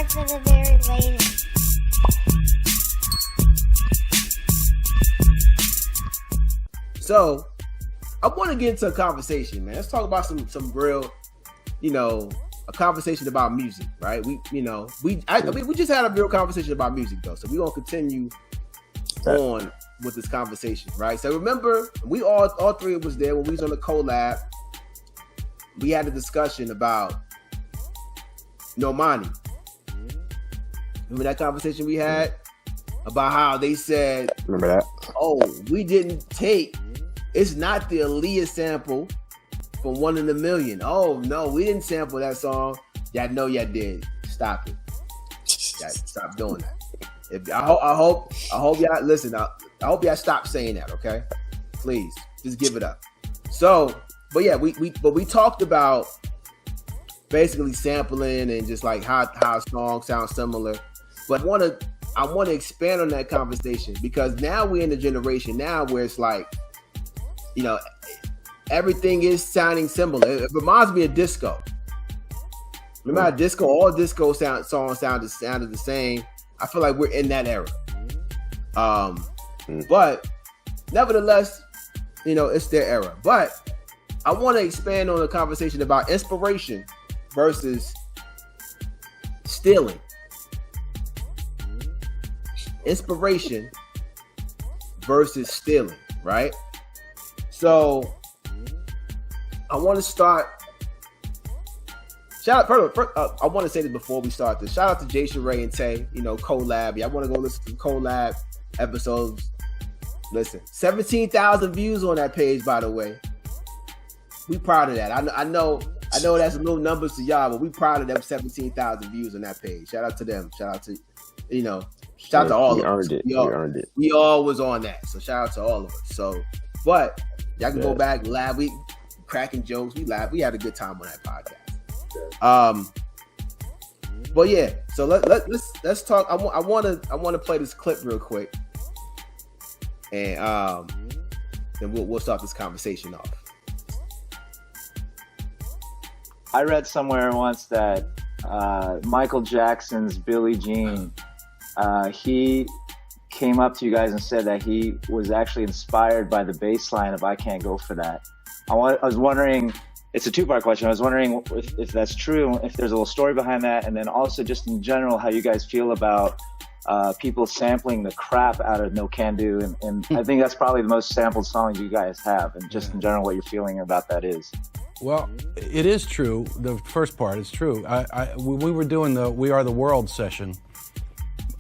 for the very lady. So, I want to get into a conversation, man. Let's talk about some real, a conversation about music, right? We just had a real conversation about music though, so we're gonna continue on with this conversation, right? So remember, we all three of us there when we was on the collab. We had a discussion about Normani. Remember that conversation we had about how they said, remember that? Oh, we didn't take. It's not the Aaliyah sample from 1 in a Million. Oh no, we didn't sample that song. Y'all know y'all did. Stop it. Y'all stop doing that. I hope y'all listen. I hope y'all stop saying that. Okay, please, just give it up. So, but yeah, we talked about basically sampling and just like how songs sound similar. But I want to expand on that conversation because now we're in the generation now where it's like, everything is sounding similar. It reminds me of disco. Remember how disco, all disco songs sounded the same. I feel like we're in that era. But nevertheless, it's their era. But I want to expand on the conversation about inspiration versus stealing. Inspiration versus stealing, right? So I want to start. First, I want to say this before we start this. Shout out to Jay Sheree and Tay, collab. Y'all want to go listen to collab episodes? Listen, 17,000 views on that page, by the way. We proud of that. I know that's a little numbers to y'all, but we proud of them 17,000 views on that page. Shout out to them. Shout out to, shout out to all of us. We earned it. We all was on that. So shout out to all of us. So, but y'all can go back, laugh. We cracking jokes. We laugh. We had a good time on that podcast. But yeah. So let's talk. I want to play this clip real quick, and then we'll start this conversation off. I read somewhere once that Michael Jackson's Billie Jean, he came up to you guys and said that he was actually inspired by the bass line of I Can't Go For That. I was wondering, it's a two-part question. I was wondering if that's true, if there's a little story behind that, and then also just in general, how you guys feel about people sampling the crap out of No Can Do. And I think that's probably the most sampled songs you guys have, and just in general, what your feeling about that is. Well, it is true. The first part is true. When we were doing the We Are the World session,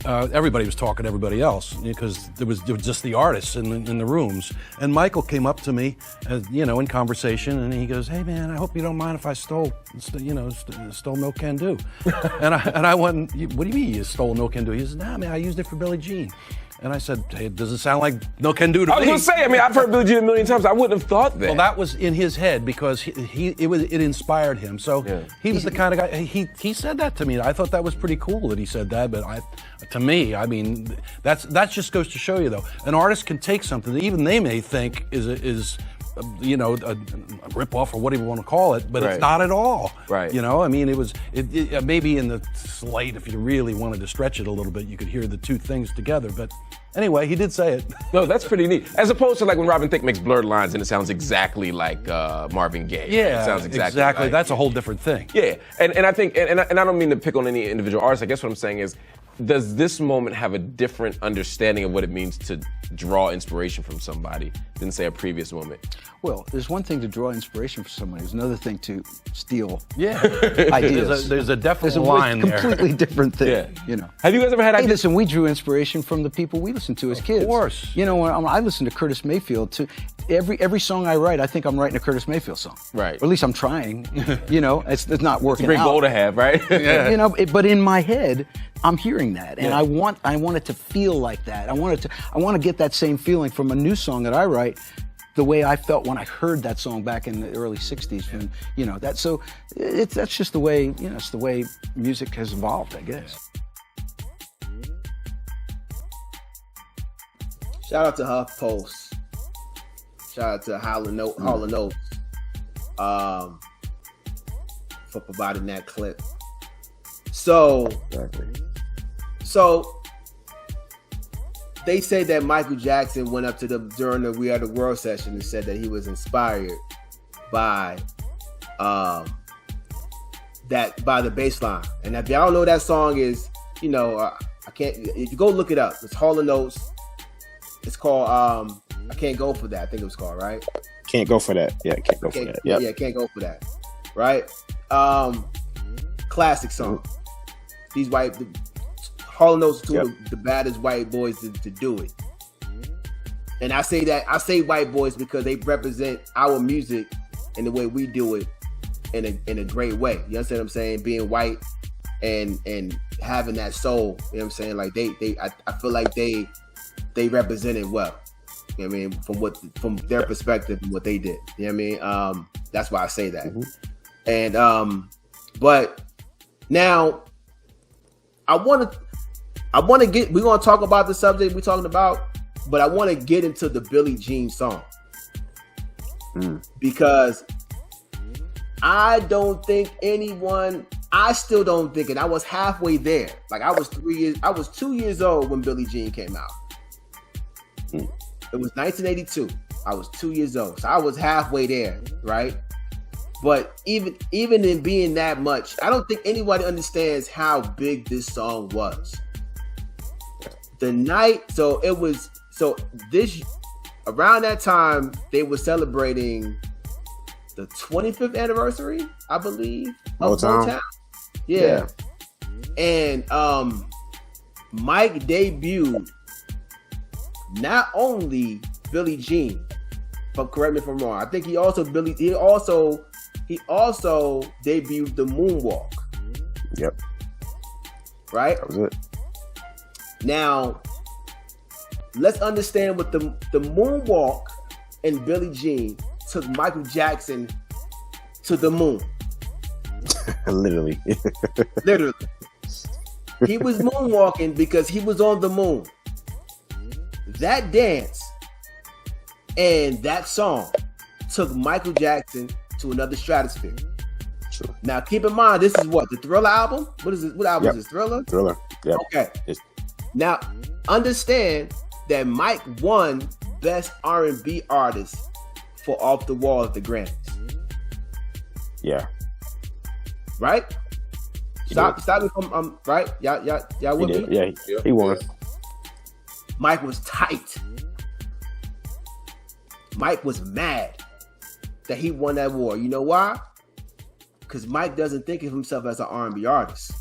everybody was talking to everybody else because there was just the artists in the rooms. And Michael came up to me, in conversation, and he goes, "Hey man, I hope you don't mind if I stole No Can Do." and I went, "What do you mean you stole No Can Do?" He says, "Nah, man, I used it for Billie Jean." And I said, "Hey, does it sound like No Can Do to me?" I was going to say, I've heard Billie Jean a million times. I wouldn't have thought that. Well, that was in his head because it inspired him. So he was the kind of guy, he said that to me. I thought that was pretty cool that he said that, but to me, that just goes to show you though, an artist can take something that even they may think is a rip-off or whatever you want to call it, but it's not at all. Right. It maybe in the slate, if you really wanted to stretch it a little bit, you could hear the two things together. But anyway, he did say it. No, that's pretty neat. As opposed to like when Robin Thicke makes Blurred Lines and it sounds exactly like Marvin Gaye. Yeah, it sounds exactly. Like, that's a whole different thing. Yeah, and I think, and I don't mean to pick on any individual artist. I guess what I'm saying is, does this moment have a different understanding of what it means to draw inspiration from somebody than, say, a previous moment? Well, there's one thing to draw inspiration from somebody. There's another thing to steal ideas. There's a definite line there. There's a completely different thing, Have you guys ever had ideas? Hey, listen, we drew inspiration from the people we listened to as kids. Of course. When I listen to Curtis Mayfield, every song I write, I think I'm writing a Curtis Mayfield song. Right. Or at least I'm trying. It's not working out. It's a great goal to have, right? Yeah. But in my head, I'm hearing that, and I want it to feel like that. I want to get that same feeling from a new song that I write, the way I felt when I heard that song back in the early '60s. When that. So that's just the way it's the way music has evolved, I guess. Shout out to HuffPost. Shout out to Hall & Oates for providing that clip. So Exactly. so they say that Michael Jackson went up to them during the We Are the World session and said that he was inspired by by the bass line. And if y'all don't know what that song is, you know, I can't, if you go look it up, it's Hall & Oates. It's called I Can't Go For That, I think it was called, right? Can't go for that. Yeah, can't go for that. Yep. Yeah, Can't Go For That. Right? Classic song. These Hall & Oates are two of the baddest white boys to do it. And I say white boys because they represent our music and the way we do it in a great way. You understand what I'm saying? Being white and having that soul. You know what I'm saying? Like I feel like they represent it well. You know what I mean? From their perspective and what they did. You know what I mean? That's why I say that. Mm-hmm. And but now I want to get, we're going to talk about the subject we're talking about, but I want to get into the Billie Jean song. Because I don't think I still don't think it. I was halfway there. Like I was 2 years old when Billie Jean came out. It was 1982. I was 2 years old. So I was halfway there, right? But even in being that much, I don't think anybody understands how big this song was. Around that time, they were celebrating the 25th anniversary, I believe, of Motown. Yeah. And Mike debuted not only Billie Jean, but correct me if I'm wrong, I think he also debuted the Moonwalk. Yep. Right? That was it. Now, let's understand what the Moonwalk and Billie Jean took Michael Jackson to the moon. Literally. Literally. He was moonwalking because he was on the moon. That dance and that song took Michael Jackson to another stratosphere. True. Now, keep in mind, this is what? The Thriller album? What is this? What album is this? Thriller? Thriller. Yep. Okay. Now, understand that Mike won Best R&B Artist for Off the Wall at the Grammys. Yeah. Right? Stop me from right? Y'all with me? Yeah, he won. Mike was tight. Mike was mad that he won that award. You know why? Because Mike doesn't think of himself as an R&B artist.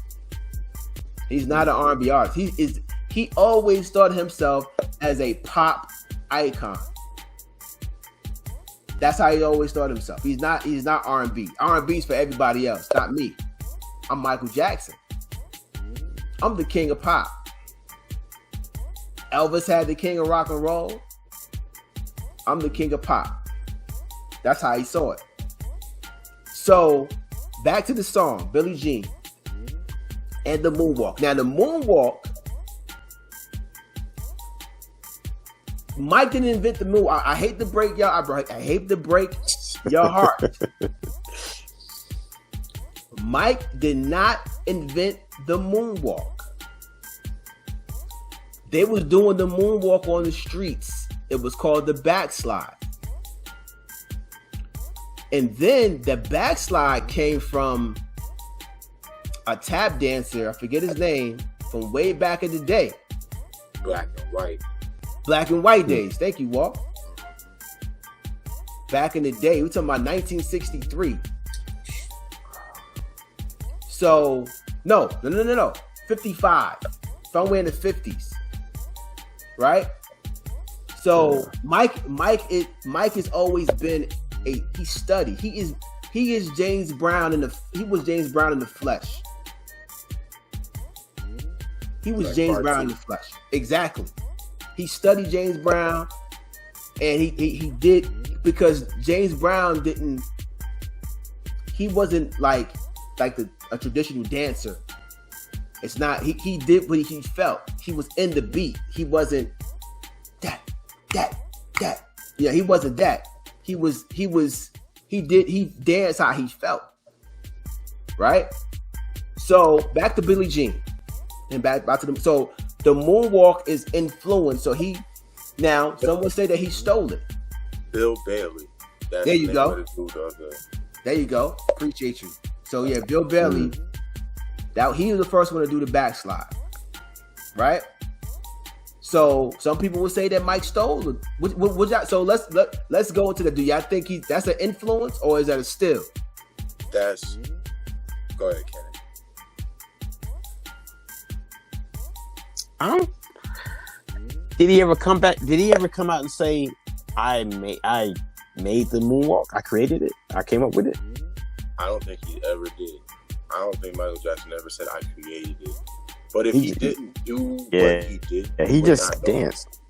He's not an R&B artist. He always thought of himself as a pop icon. That's how he always thought of himself. He's not R&B. R&B is for everybody else, not me. I'm Michael Jackson. I'm the king of pop. Elvis had the king of rock and roll. I'm the king of pop. That's how he saw it. So, back to the song, Billie Jean and the Moonwalk. Now, the Moonwalk, Mike didn't invent the moonwalk. I hate to break y'all. I hate to break your heart. Mike did not invent the moonwalk. They was doing the moonwalk on the streets. It was called the backslide. And then the backslide came from a tap dancer, I forget his name, from way back in the day. Black and white days. Thank you, Walt. Back in the day, we're talking about 1963. So, no. 55. Somewhere in the 50s. Right? So, Mike has always been he studied. He is James Brown he was James Brown in the flesh. He was like James Brown in the flesh. Exactly. He studied James Brown, and he did, because James Brown he wasn't like a traditional dancer. It's not, he did what he felt. He was in the beat. He wasn't that. Yeah, he wasn't that. He danced how he felt. Right? So back to Billie Jean, and back to the so the moonwalk is influenced. So now someone say that he stole it. Bill Bailey. That's There you the go. name of the dude out there. There you go. Appreciate you. So yeah, Bill Bailey. He was the first one to do the backslide, right? So some people would say that Mike stole it. So let's go into that. Do y'all think that's an influence or is that a steal? That's. Go ahead, Kenny. Did he ever come back? Did he ever come out and say, I made the moonwalk. I created it. I came up with it. I don't think he ever did. I don't think Michael Jackson ever said I created it. But if he didn't do what he did, he just danced.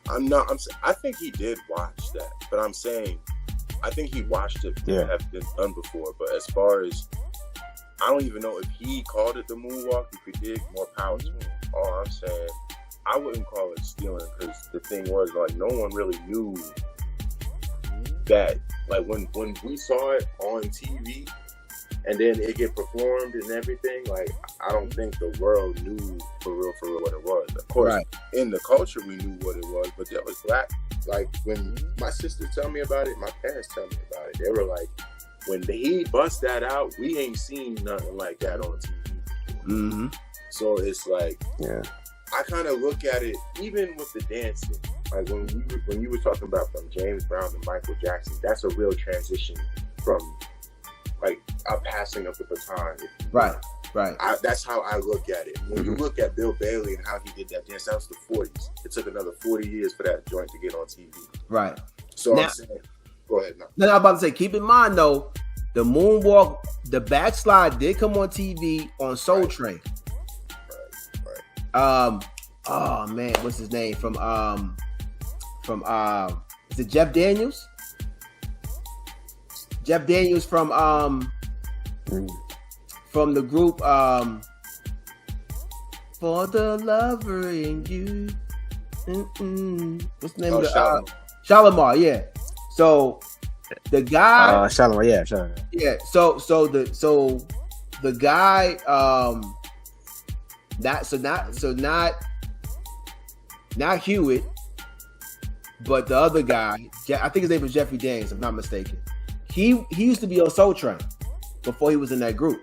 I think he did watch that, but I'm saying I think he watched it have been done before. But as far as I don't even know if he called it the moonwalk. If he did, more power to him. All I'm saying, I wouldn't call it stealing because the thing was like no one really knew that. Like when we saw it on TV and then it get performed and everything, like I don't think the world knew for real what it was. Of course, in the culture we knew what it was, but that was black. Like when my sister tell me about it, my parents tell me about it. They were like, when he bust that out, we ain't seen nothing like that on TV before. Mm-hmm. So it's like, I kind of look at it even with the dancing. Like when you were talking about from James Brown to Michael Jackson, that's a real transition from like a passing of the baton. Right. That's how I look at it. When you look at Bill Bailey and how he did that dance, that was the 40s. It took another 40 years for that joint to get on TV. Right. So I'm saying, go ahead now. No, I'm about to say, keep in mind though, the moonwalk, the backslide did come on TV on Soul Train. Right. Oh man, what's his name from is it Jeff Daniels? Jeff Daniels from the group For the Lover in You. What's the name of the Shalimar, yeah. So the guy Shalimar. Yeah, so the guy not Hewitt, but the other guy, I think his name was Jeffrey Daniels, if I'm not mistaken. He used to be on Soul Train before he was in that group.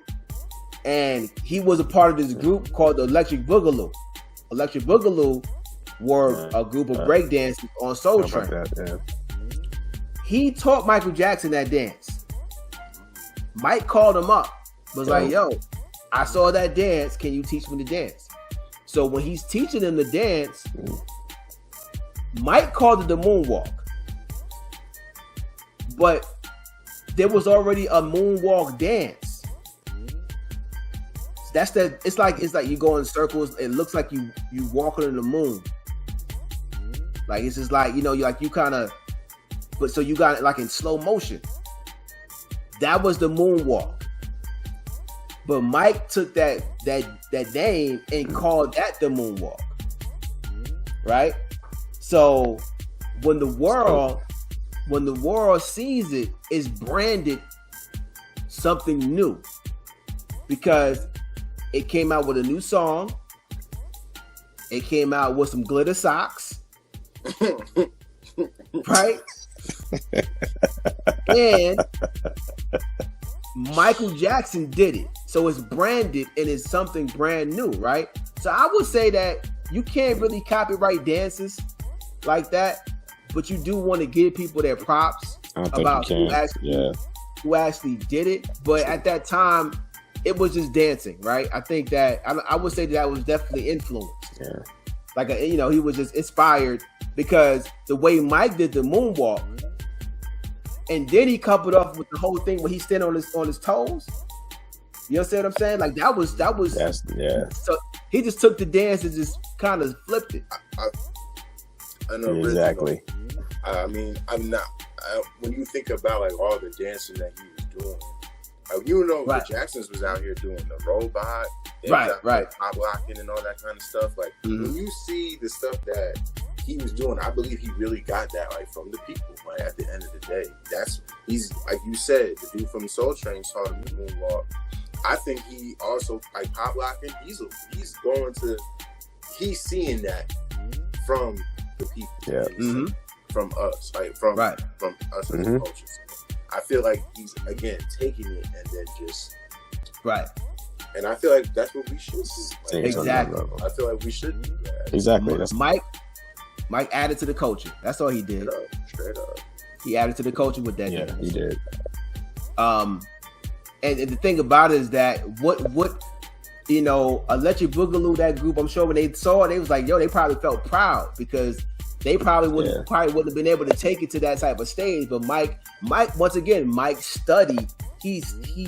And he was a part of this group called the Electric Boogaloo. Electric Boogaloo were a group of breakdancers on Soul Train. He taught Michael Jackson that dance. Mike called him up, was like, yo, I saw that dance. Can you teach me to dance? So when he's teaching him to dance, Mike called it the moonwalk. But there was already a moonwalk dance. That's that. It's like you go in circles. It looks like you walking on the moon. Like it's just like you kind of. But so you got it like in slow motion. That was the moonwalk. But Mike took that name and called that the moonwalk. Right? So when the world sees it, it's branded something new. Because it came out with a new song. It came out with some glitter socks. Right? And Michael Jackson did it. So it's branded and it's something brand new, right? So I would say that you can't really copyright dances like that, but you do want to give people their props about who actually did it. But at that time, it was just dancing, right? I think that I would say that was definitely influenced. Yeah. Like he was just inspired because the way Mike did the moonwalk, and then he coupled off with the whole thing when he's standing on his toes. You understand what I'm saying? Like that was. So he just took the dance and just kind of flipped it. I know exactly. I mean, I'm not. When you think about like all the dancing that he was doing, the Jacksons was out here doing the robot, pop locking and all that kind of stuff. Like when you see the stuff that he was doing, I believe he really got that like from the people. Like at the end of the day, he's like you said, the dude from Soul Train taught him the moonwalk. I think he also like pop locking. He's seeing that from the people. Yeah. From us, like from us as a culture. So I feel like he's again taking it and then just And I feel like that's what we should do. Like, exactly. I feel like we should do that. Exactly. That's Mike added to the culture. That's all he did. Straight up. He added to the culture with that. yeah, he did. And the thing about it is that what Electric Boogaloo, that group, I'm sure when they saw it, they was like, yo, they probably felt proud because they probably wouldn't have been able to take it to that type of stage. But Mike, once again, Mike studied. He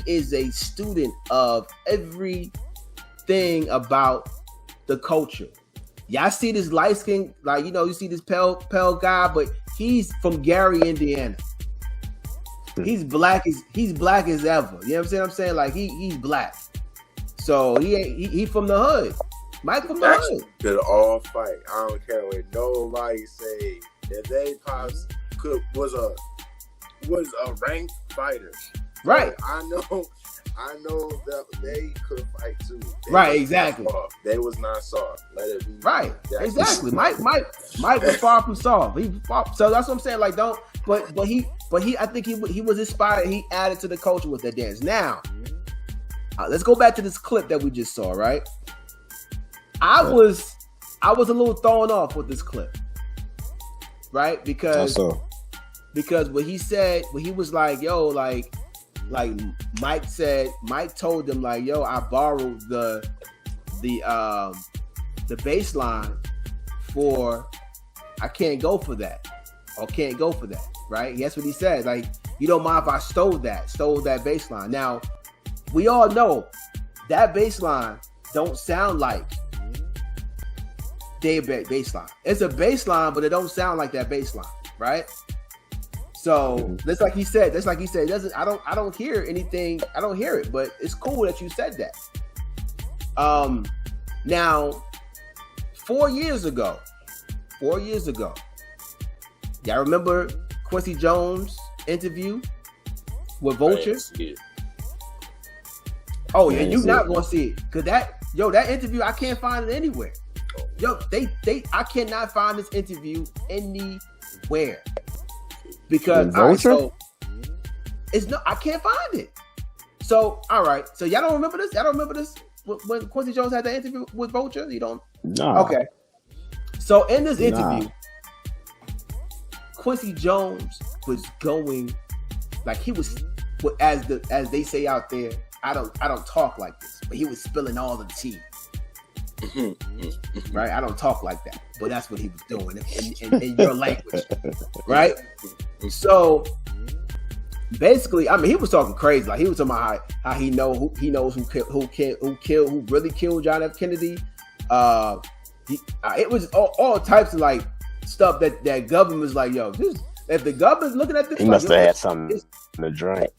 is a student of everything about the culture. Y'all see this light skin, like you see this pale guy, but he's from Gary, Indiana. He's black as ever. You know what I'm saying? Like he's black. So he from the hood. Mike from the hood. Could all fight. I don't care what nobody say. That they pops was a ranked fighter. Right. I know that they could fight too. Exactly. They was not soft. Let it be. Right. Exactly. Mike was far from soft. So that's what I'm saying. Like but he I think he was inspired. He added to the culture with that dance. Now, let's go back to this clip that we just saw, right? I was a little thrown off with this clip. Right? Because what he said, when he was like, yo, like Mike told them like, yo, I borrowed the bass line for I can't go for that. Or can't go for that. Right? That's what he said. Like, you don't mind if I stole that bass line. Now, we all know that bass line don't sound like their bass line. It's a bass line, but it don't sound like that bass line, right? So that's like he said. It doesn't. I don't hear anything. I don't hear it. But it's cool that you said that. Now, 4 years ago, y'all remember Quincy Jones' interview with Vulture? Oh yeah, you're not gonna see it because that interview I can't find it anywhere. Yo, I cannot find this interview anywhere because I can't find it. So all right, so y'all don't remember this? Y'all don't remember this when Quincy Jones had that interview with Vulture? You don't? No. Okay. So in this interview, Quincy Jones was going like he was, as they say out there. I don't talk like this, but he was spilling all the tea. Right? I don't talk like that, but that's what he was doing in your language, right? So basically, I mean, he was talking crazy. Like he was talking about how he knows who really killed John F. Kennedy. It was all types of like stuff that government was like, yo, if the government's looking at this, he must have had something to drink.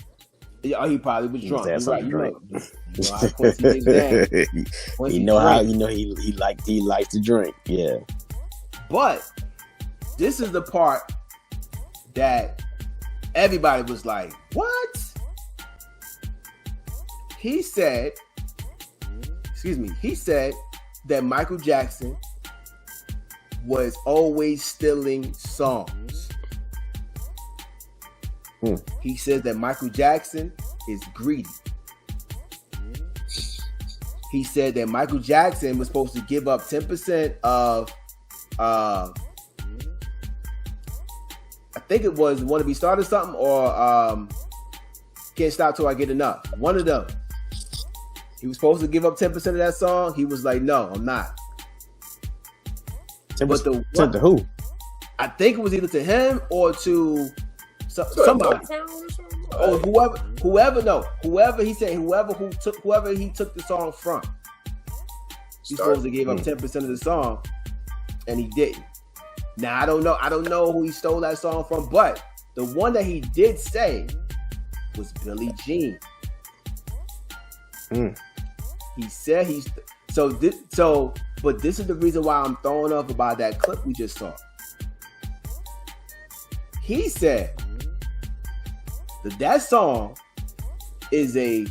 Yeah, he probably was drunk. He likes to drink. Yeah. But this is the part that everybody was like, what? He said that Michael Jackson was always stealing songs. He says that Michael Jackson is greedy. He said that Michael Jackson was supposed to give up 10% of I think it was Wanna Be Started Something or Can't Stop Till I Get Enough. One of them. He was supposed to give up 10% of that song. He was like, no, I'm not. 10% to who? I think it was either to him or to somebody. Oh, whoever he said, whoever he took the song from. He's supposed to give up 10% of the song, and he didn't. Now I don't know who he stole that song from, but the one that he did say was Billie Jean. He said but this is the reason why I'm throwing off about that clip we just saw. He said that song is a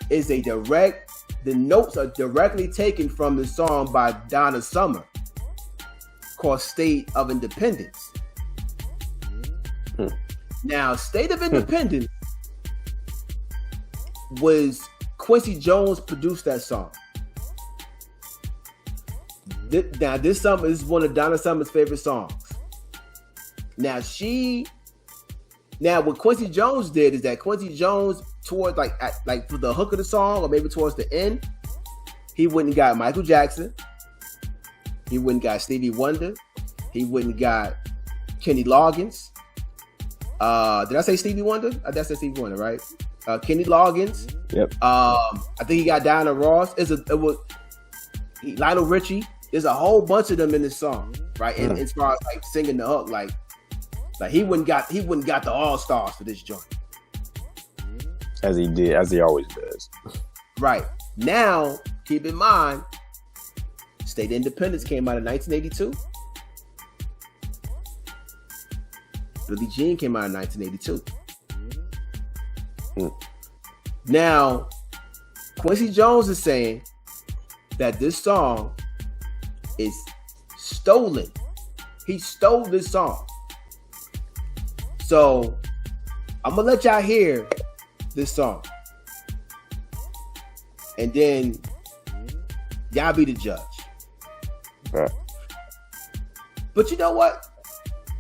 is the notes are directly taken from the song by Donna Summer called State of Independence. Now, State of Independence was Quincy Jones produced that song. This song is one of Donna Summer's favorite songs. Now, what Quincy Jones did is that Quincy Jones, towards like for the hook of the song, or maybe towards the end, he went and got Michael Jackson. He went and got Stevie Wonder. He went and got Kenny Loggins. Did I say Stevie Wonder? I did say Stevie Wonder, right? Kenny Loggins. Yep. I think he got Diana Ross. Lionel Richie. There's a whole bunch of them in this song, right? And as far as like singing the hook, like he wouldn't got the all stars for this joint, as he always does. Right. Now, keep in mind, State of Independence came out in 1982. Billie Jean came out in 1982. Now, Quincy Jones is saying that this song is stolen. He stole this song. So, I'm going to let y'all hear this song. And then y'all be the judge. Right. But you know what?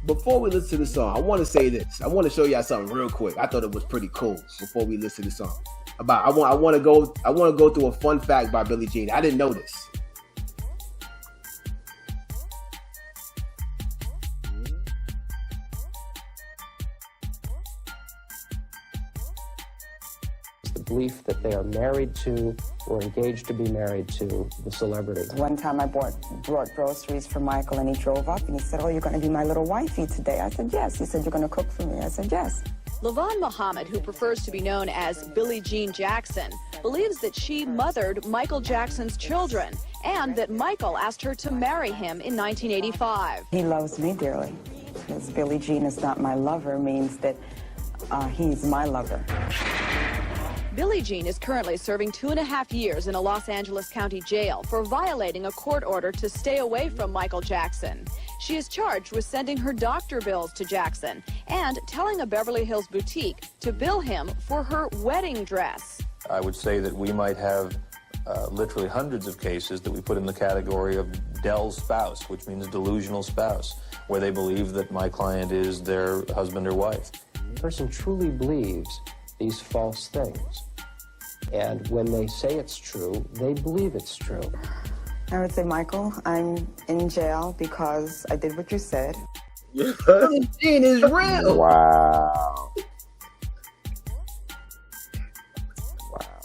Before we listen to the song, I want to say this. I want to show y'all something real quick. I thought it was pretty cool before we listen to the song. I want to go through a fun fact by Billie Jean. I didn't know this. Belief that they are married to or engaged to be married to the celebrity. One time I brought groceries for Michael and he drove up and he said, "Oh, you're going to be my little wifey today." I said, "Yes." He said, "You're going to cook for me." I said, "Yes." Levon Muhammad, who prefers to be known as Billie Jean Jackson, believes that she mothered Michael Jackson's children and that Michael asked her to marry him in 1985. He loves me dearly. Because Billie Jean is not my lover means that he's my lover. Billie Jean is currently serving 2.5 years in a Los Angeles County jail for violating a court order to stay away from Michael Jackson. She is charged with sending her doctor bills to Jackson and telling a Beverly Hills boutique to bill him for her wedding dress. I would say that we might have literally hundreds of cases that we put in the category of Del spouse, which means delusional spouse, where they believe that my client is their husband or wife. The person truly believes these false things. And when they say it's true, they believe it's true. I would say, "Michael, I'm in jail because I did what you said." Billie Jean is real. Wow.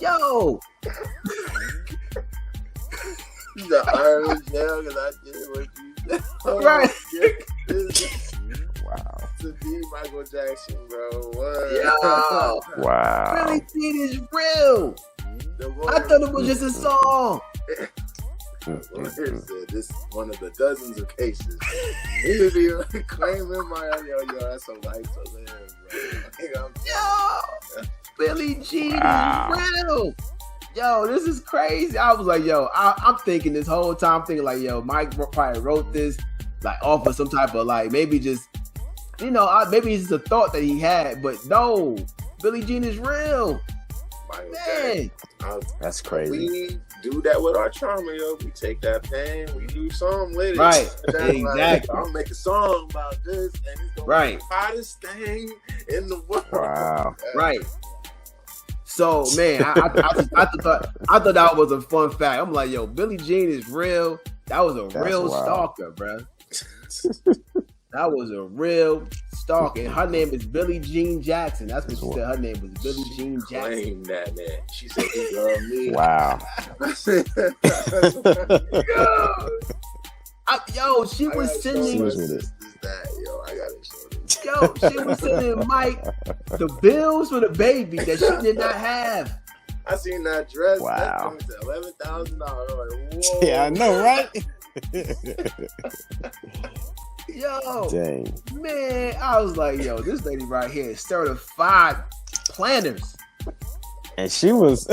Yo. The Irish jail because I did what you said. Right. Wow. To be Michael Jackson, bro. What? Yo. Wow. Billie Jean is real. I thought it was just a song. Lawyer said this is one of the dozens of cases. He would be claiming my yo, that's a life to live, bro. Yo, Billie Jean is real. Yo, this is crazy. I was like, yo, I'm thinking this whole time, thinking like, yo, Mike probably wrote this like off of some type of like maybe just, maybe it's just a thought that he had, but no, Billie Jean is real. Man, that's crazy. We do that with our trauma, yo. We take that pain, we do something with it. Right, Exactly. exactly. I'll make a song about this, and it's gonna be the hottest thing in the world. Wow. Right. So, man, I thought that was a fun fact. I'm like, yo, Billie Jean is real. That was a real stalker, bro. That was a real stalker. And her name is Billie Jean Jackson. That's what she said. Her name was Billie Jean Jackson. Blame that man. She said he loved me. Wow. Yo, she was sending. I gotta show this. Yo, she was sending Mike the bills for the baby that she did not have. I seen that dress. Wow. That to $11,000. Like, whoa. Yeah, I know, right? Yo, dang, man, I was like, yo, this lady right here is certified planners. And she was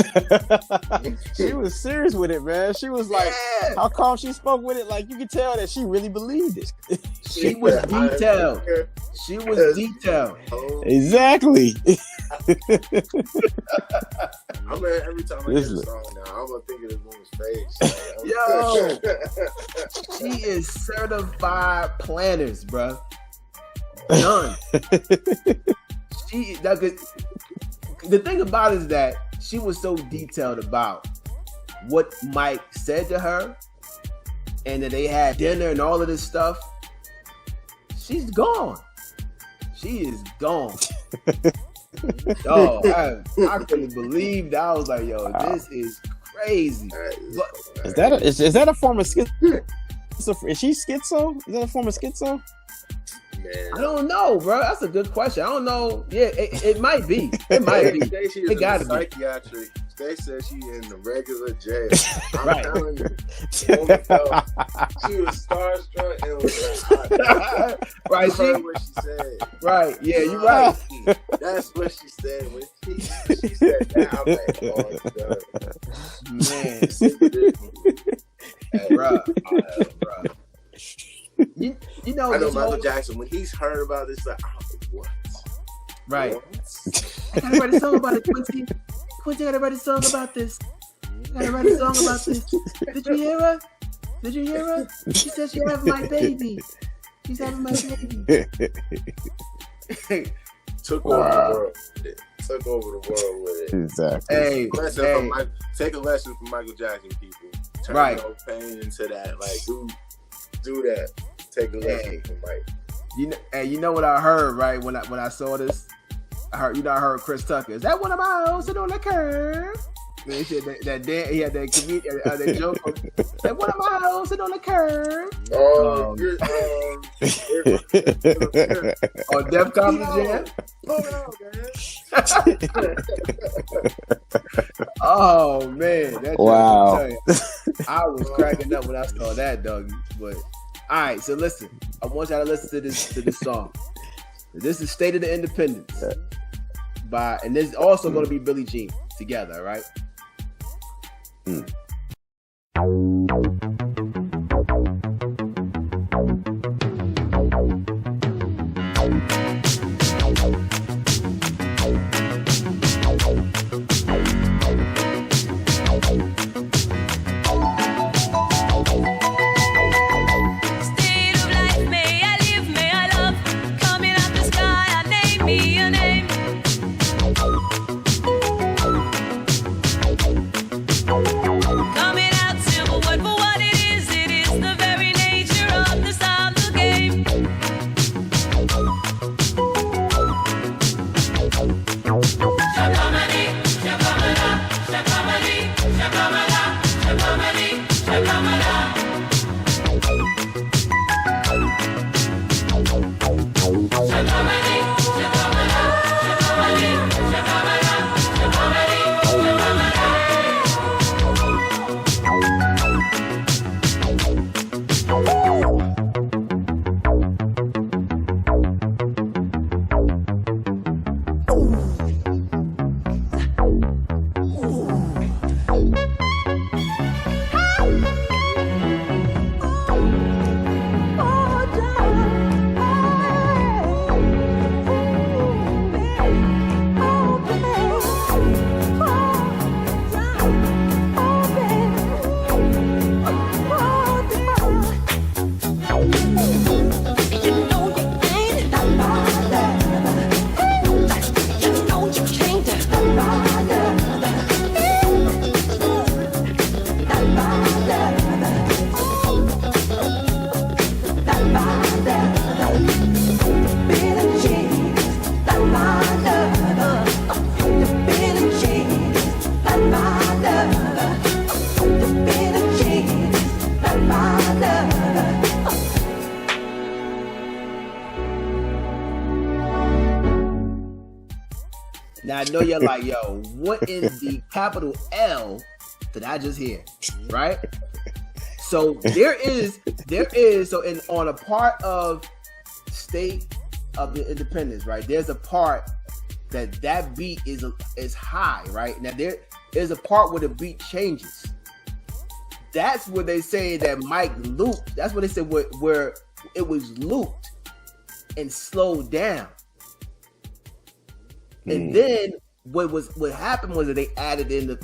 serious with it, man. She was like, how calm she spoke with it. Like, you could tell that she really believed it. She was detailed. She was detailed. Exactly. I mean, every time I hear a song now, I'm gonna think of this woman's face. Yo, she is certified planners, bro. Done. The thing about it is that she was so detailed about what Mike said to her, and that they had dinner and all of this stuff. She's gone. She is gone. Oh, I couldn't believe that. I was like, yo, this is crazy. Is that a form of schizo? Is she schizo? Is that a form of schizo? Man. I don't know, bro. That's a good question. I don't know. Yeah, it might be. It might be. It gotta be. Psychiatric. They said she in the regular jail. I'm Right. telling you, the woman felt, she was starstruck and was like, right. She heard what she said. Right. Yeah, you're right. That's what she said. When she said that, I'm like, oh, God. Man, hey, bro. You know, I know Michael Jackson, when he's heard about this, like, oh, what? Right. What? I gotta write a song about it, Quincy. Quincy, I gotta write a song about this. I gotta write a song about this. Did you hear her? Did you hear her? She said she having my baby. She's having my baby. Took over the world. Took over the world with it. Exactly. Hey, take a lesson from Michael Jackson, people. Turn your pain into that. Like, do that. Take a lesson from Mike. You know what I heard, right? When I saw this, I heard Chris Tucker. Is that one of my hoes sitting on the curb? Man, he said that he had that comedian, that joke. That one of my hoes sitting on the curb. Oh, Def Comedy Jam. Oh man, that wow! I was cracking up when I saw that, doggy. But all right, so listen, I want y'all to listen to this song. This is "State of the Independence" and this is also going to be Billie Jean together. All right. Now I know you're like, yo, what is the capital L that I just hear? Right? So there is on a part of State of the Independence, right? There's a part that beat is high, right? Now there's a part where the beat changes. That's where they say that Mike looped. That's what they said where it was looped and slowed down. And then what happened was that they added in the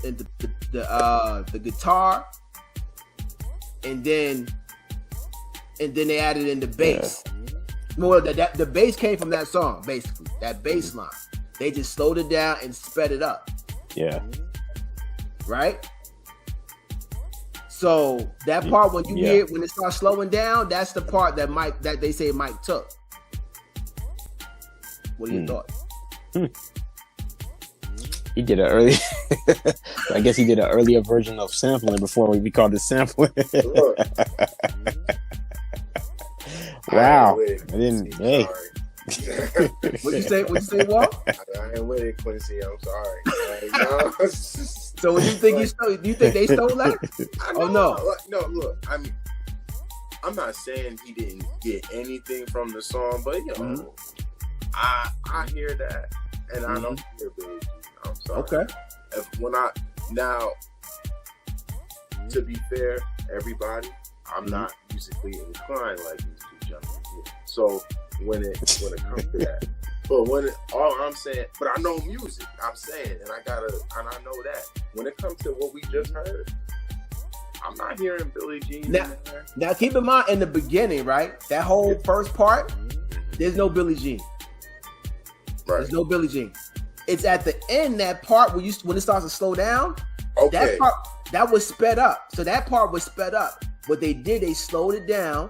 guitar, and then they added in the bass. More that the bass came from that song, basically that bass line. They just slowed it down and sped it up. Yeah. Right. So that part when you hear when it starts slowing down, that's the part that they say Mike took. What are your thoughts? He did an early. I guess he did an earlier version of sampling before we called it sampling. Wow! I didn't. Hey. What you say, Walt? I ain't with it, Quincy. I'm sorry. So you think you think they stole that? Oh no! No, look. I mean, I'm not saying he didn't get anything from the song, but I hear that, and I don't hear Billie Jean. I'm sorry. Okay. To be fair, everybody, I'm not musically inclined like these two gentlemen here. So when it comes to that, but I know music. I'm saying, and I know that when it comes to what we just heard, I'm not hearing Billie Jean. Now keep in mind in the beginning, right? That whole first part, there's no Billie Jean. Right. There's no Billie Jean. It's at the end, that part when it starts to slow down. Okay. That part that was sped up. So that part was sped up. What they did, they slowed it down.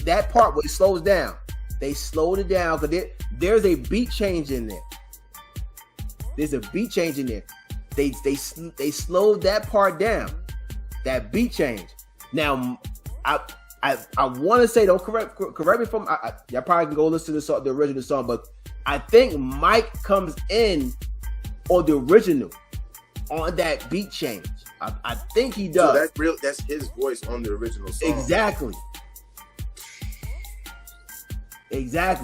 That part where it slows down, they slowed it down because there's a beat change in there. There's a beat change in there. They slowed that part down. That beat change. Now, I want to say, don't correct me if I'm. Y'all probably can go listen to the original song, but I think Mike comes in on the original on that beat change. I think he does. So that's real. That's his voice on the original song. Exactly.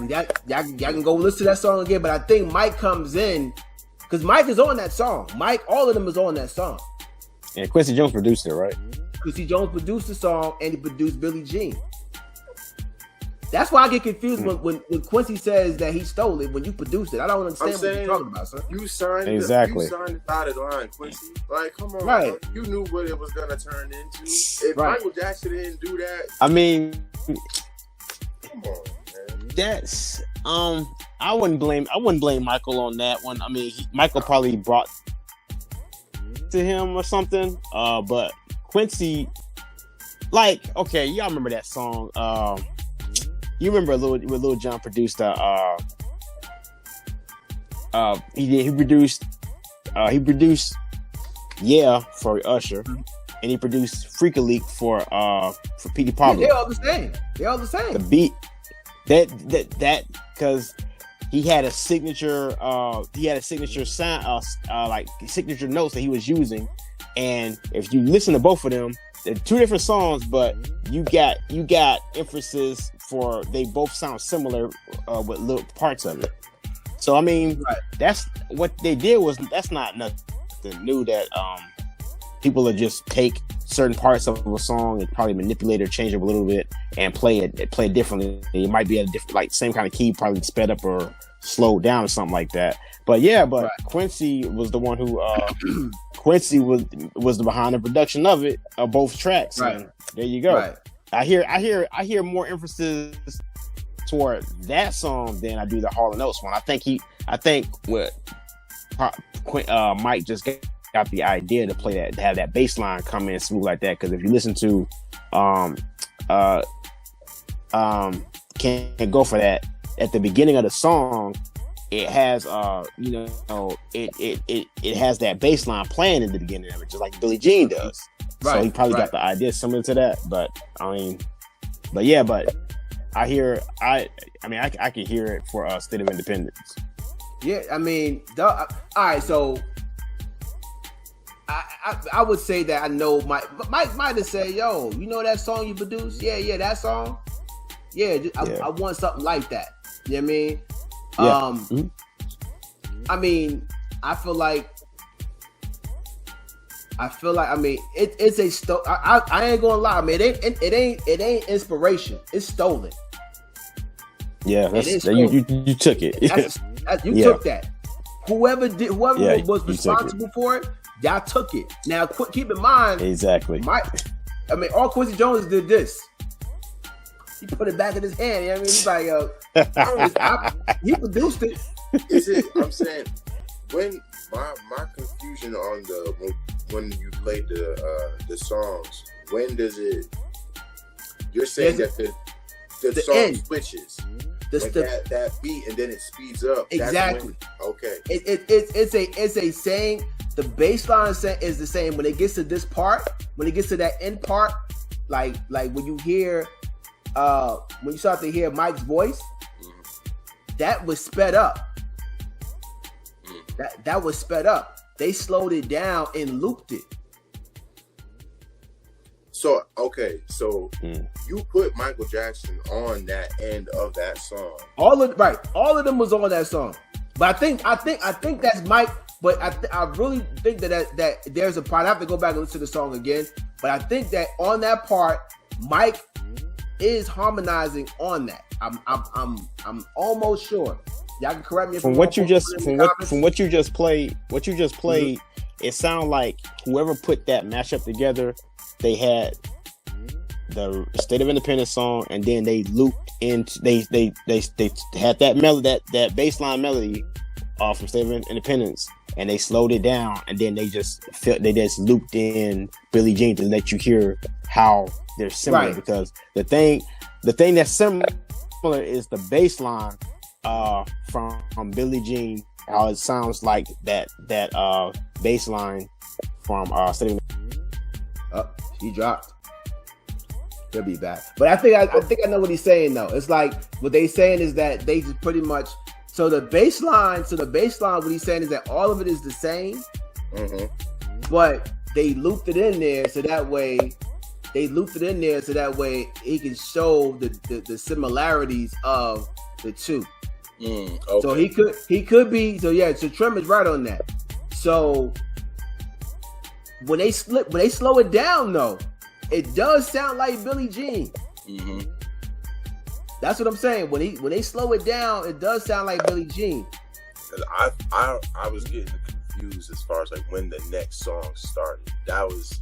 That y'all can go listen to that song again. But I think Mike comes in because Mike is on that song. All of them is on that song. And Quincy Jones produced it, right? Quincy Jones produced the song and he produced Billie Jean. That's why I get confused when Quincy says that he stole it when you produced it. I don't understand what you're talking about, sir. You signed you signed the dotted line, Quincy. Like, come on, right? You knew what it was gonna turn into. If Michael Jackson didn't do that, I mean, come on, man. That's I wouldn't blame Michael on that one. I mean, Michael probably brought to him or something. But Quincy, like, okay, y'all remember that song? You remember when Lil Jon produced he produced Yeah for Usher, and he produced Freak a Leak for Petey Pablo. They're all the same. The beat that because he had a signature sound like signature notes that he was using, and if you listen to both of them, they're two different songs, but you got emphasis for they both sound similar with little parts of it. So I mean, that's what they did that's not nothing new. That people are just take certain parts of a song and probably manipulate or change it a little bit and play it differently. It might be at a different, like same kind of key, probably sped up or slowed down or something like that. But Quincy was the one who Quincy was the behind the production of it, of both tracks. Right. And there you go. Right. I hear more emphasis toward that song than I do the Hall & Oates one. I think what Mike just got the idea to play that, to have that bass line come in smooth like that. Because if you listen to Can't Go For That, at the beginning of the song, it has it has that bass line playing in the beginning of it, just like Billie Jean does. So he probably got the idea similar to that. But I mean, but I can hear it for State of Independence. Yeah, I mean, all right. So I would say that I know Mike might have said, "Yo, you know that song you produced? Yeah, that song. Yeah, I want something like that." You know what I mean? I feel like it's a I ain't gonna lie. I mean, it ain't inspiration. It's stolen. Yeah, you took it. You took that. Whoever was you responsible for it, y'all took it. Now, keep in mind, exactly. All Quincy Jones did this. He put it back in his hand. You know what I mean? He's like, he produced it. Is it? I'm saying when my confusion on when you played the songs, when does it? You're saying that the song end switches. That beat and then it speeds up. Exactly. Okay. It's a saying. The bass line is the same when it gets to this part. When it gets to that end part, like when you hear, when you start to hear Mike's voice, that was sped up. That was sped up. They slowed it down and looped it. So you put Michael Jackson on that end of that song. All of them was on that song. But I think that's Mike. But I really think that there's a part. I have to go back and listen to the song again. But I think that on that part, Mike is harmonizing on that. I'm almost sure. Y'all can correct me if from what you just played, it sounded like whoever put that mashup together, they had the State of Independence song, and then they looped into they had that melody, that bass line melody from State of Independence, and they slowed it down, and then they just looped in Billie Jean to let you hear how they're similar. Right. Because the thing that's similar is the bass line from Billie Jean, how it sounds like that bass line from State of Independence. He dropped. He'll be back. But I think I know what he's saying though. It's like what they saying is that they just pretty much. So the bass line, what he's saying is that all of it is the same, but they looped it in there so that way he can show the similarities of the two. Okay. So he could be. So yeah, so Trim is right on that. So when they slow it down though, it does sound like Billie Jean. That's what I'm saying. When they slow it down, it does sound like Billie Jean. I was getting confused as far as like when the next song started. I was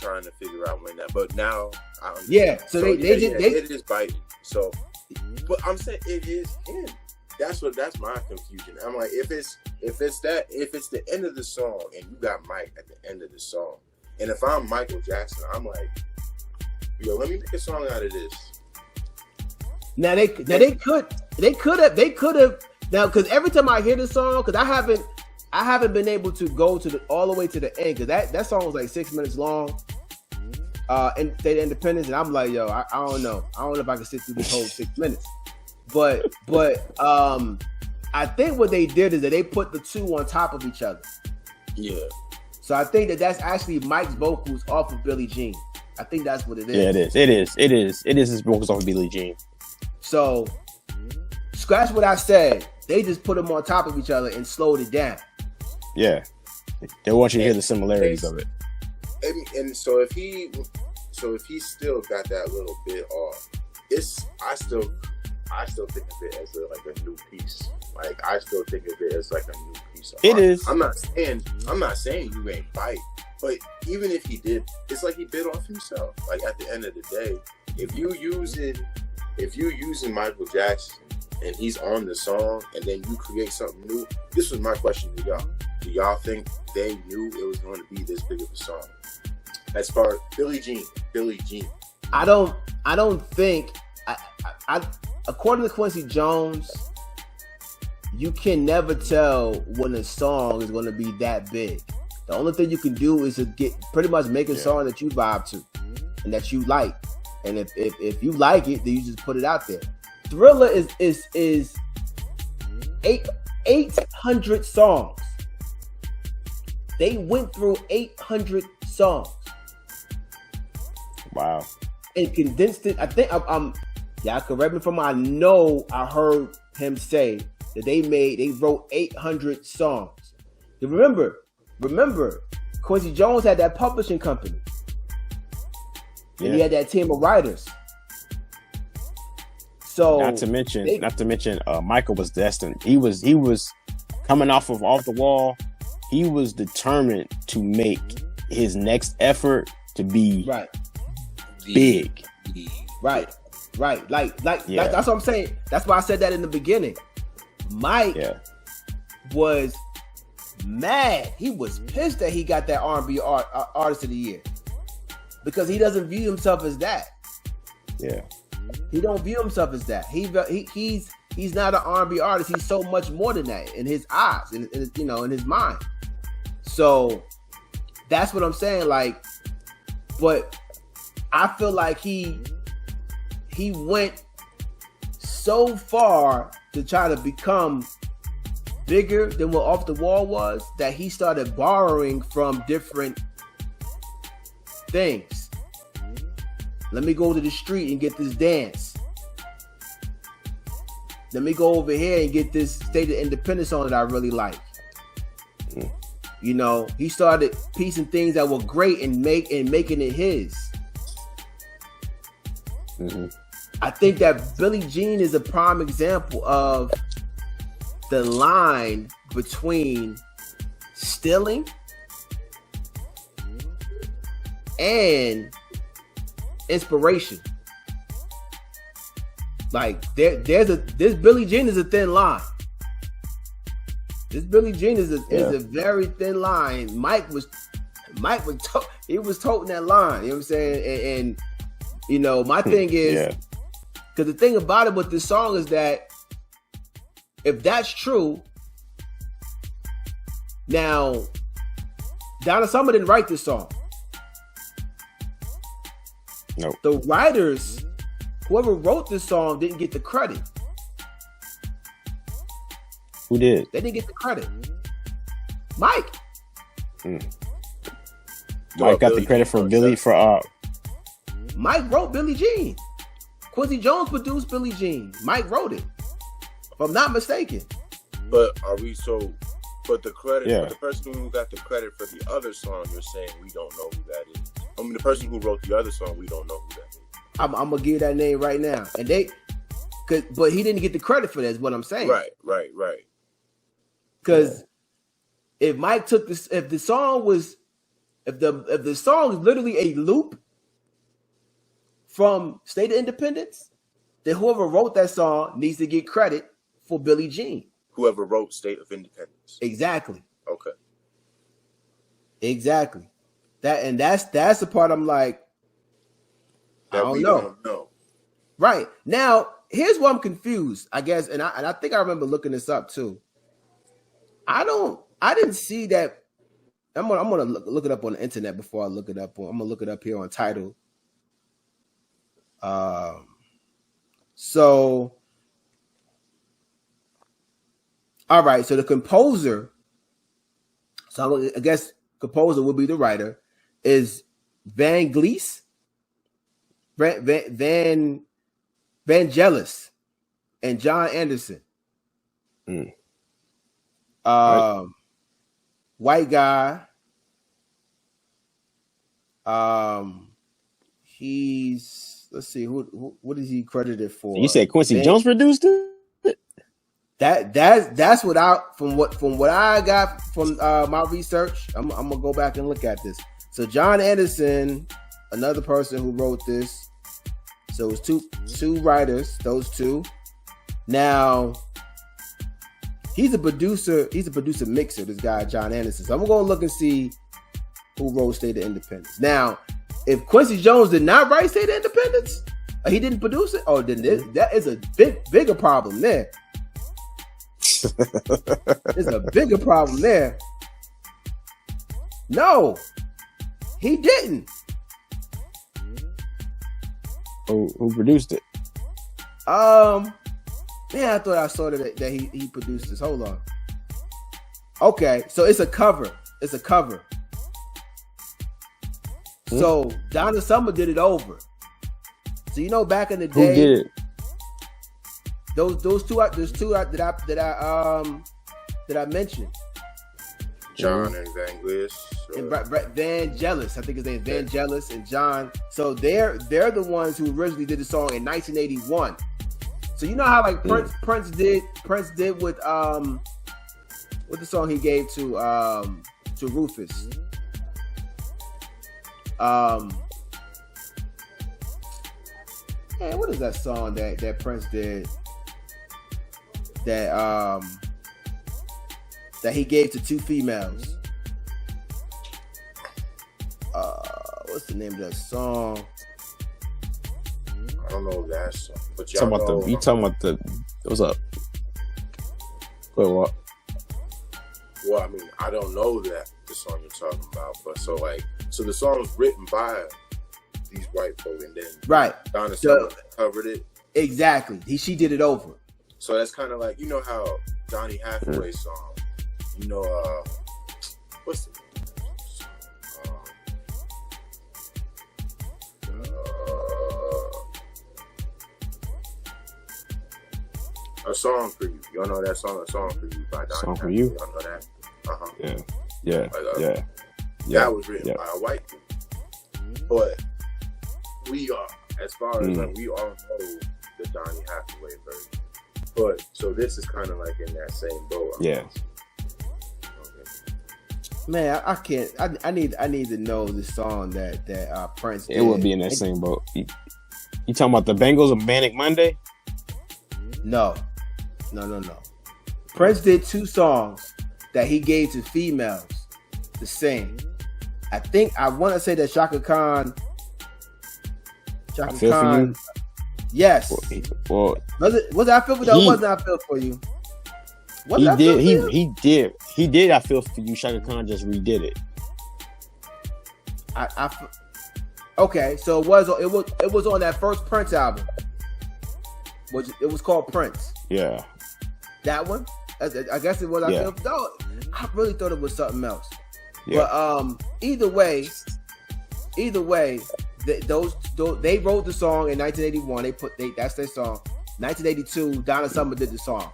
trying to figure out when that, but now I understand. Yeah, so they it is biting. So, but I'm saying it is him. That's my confusion. I'm like, if it's the end of the song and you got Mike at the end of the song, and if I'm Michael Jackson, I'm like, yo, let me make a song out of this. Now they could have now, because every time I hear the song, because I haven't been able to go all the way to the end, because that song was like 6 minutes long, and State of Independence, and I'm like, yo, I don't know if I can sit through this whole 6 minutes, but I think what they did is that they put the two on top of each other. Yeah. So I think that's actually Mike's vocals off of Billie Jean. I think that's what it is. Yeah, it is his vocals off of Billie Jean. So, scratch what I said. They just put them on top of each other and slowed it down. Yeah, they want you to hear the similarities of it. And so if he still got that little bit off, I still think of it as like a new piece. Like I still think of it as like a new piece. It is. I'm not saying you ain't bite, but even if he did, it's like he bit off himself. Like at the end of the day, if you using Michael Jackson and he's on the song and then you create something new, this was my question to y'all. Do y'all think they knew it was going to be this big of a song? As far as Billie Jean. I don't think I according to Quincy Jones, you can never tell when a song is going to be that big. The only thing you can do is to make a song that you vibe to and that you like. And if you like it, then you just put it out there. Thriller is 800 songs. They went through 800 songs. Wow. And condensed it. I think y'all correct me if I know I heard him say that they wrote 800 songs. And remember, Quincy Jones had that publishing company. And he had that team of writers. So not to mention, Michael was destined. He was coming off the wall. He was determined to make his next effort to be big. Right. Like that's what I'm saying. That's why I said that in the beginning. Mike was mad. He was pissed that he got that R&B artist of the year because he doesn't view himself as that. Yeah, he don't view himself as that. He's not an R&B artist. He's so much more than that in his eyes, in his mind. So that's what I'm saying. Like, but I feel like he went so far to try to become bigger than what Off the Wall was that he started borrowing from different things. Let me go to the street and get this dance. Let me go over here and get this State of Independence song that I really like. You know, he started piecing things that were great and making it his. I think that Billie Jean is a prime example of the line between stealing and inspiration. Like this Billie Jean is a thin line. This Billie Jean is a very thin line. Mike was toting that line. You know what I'm saying? And you know, my thing is, because the thing about it with this song is that if that's true, now Donna Summer didn't write this song. No, the writers, whoever wrote this song, didn't get the credit. Who did? They didn't get the credit. Mike. Mike got the credit for Billy Mike wrote Billie Jean. Quincy Jones produced Billie Jean. Mike wrote it, if I'm not mistaken. But the credit, the person who got the credit for the other song, you're saying we don't know who that is. I mean, the person who wrote the other song, we don't know who that is. I'm gonna give that name right now, but he didn't get the credit for that. Is what I'm saying. Right. Because if Mike took this, if the song is literally a loop from State of Independence, then whoever wrote that song needs to get credit for Billie Jean. Whoever wrote State of Independence. Exactly. Okay. Exactly. That's the part I'm like, I don't know. Right. Now, here's where I'm confused, I guess, and I think I remember looking this up too. I didn't see that. I'm gonna look it up on the internet before I look it up. I'm gonna look it up here on Tidal. So, all right. So the composer, so I guess composer would be the writer, is Vangelis and John Anderson. White guy. Let's see, what is he credited for? You said Quincy Jones produced it? That's what from what I got from my research. I'm gonna go back and look at this. So John Anderson, another person who wrote this. So it's two writers, those two. Now he's a producer mixer, this guy John Anderson. So I'm gonna look and see who wrote State of Independence. Now, if Quincy Jones did not write State of Independence, he didn't produce it, then that is a bigger problem there. There's a bigger problem there. No, he didn't. Who produced it? Man, I thought I saw that he produced this. Hold on. Okay, so it's a cover. So Donna Summer did it over. So back in the day, who did it? Those two that I mentioned. John and Vangelis. And Vangelis, I think his name is Vangelis and John. So they're the ones who originally did the song in 1981. So you know how like Prince did with the song he gave to Rufus. Man, what is that song that Prince did that he gave to two females? What's the name of that song? I don't know that song. But you talking about the what's up? Wait, what? Well, I mean, I don't know the song you're talking about, but so the song was written by these white folk, and then Donna Summer covered it. Exactly. She did it over. So that's kind of like, you know how Donny Hathaway's song, you know, what's the A Song for You. Y'all know that song, A Song for You by Donny Song for Hathaway. You? Y'all know that? Yeah. That was written by a white dude. But we are, as far as we all know the Donny Hathaway version. But so this is kind of like in that same boat. Yeah. Okay. Man, I can't. I need to know the song that Prince did. It would be in that same boat. You talking about the Bengals of Manic Monday? No. Prince did two songs that he gave to females to sing. I want to say that Shaka Khan. Yes. Well, was I feel for you? Wasn't I feel for you? He did. I feel for you. Shaka Khan just redid it. Okay, so it was on that first Prince album. It was called Prince. Yeah. That one? I guess it was. I really thought it was something else. Yeah. But either way, they wrote the song in 1981. That's their song. 1982, Donna Summer did the song.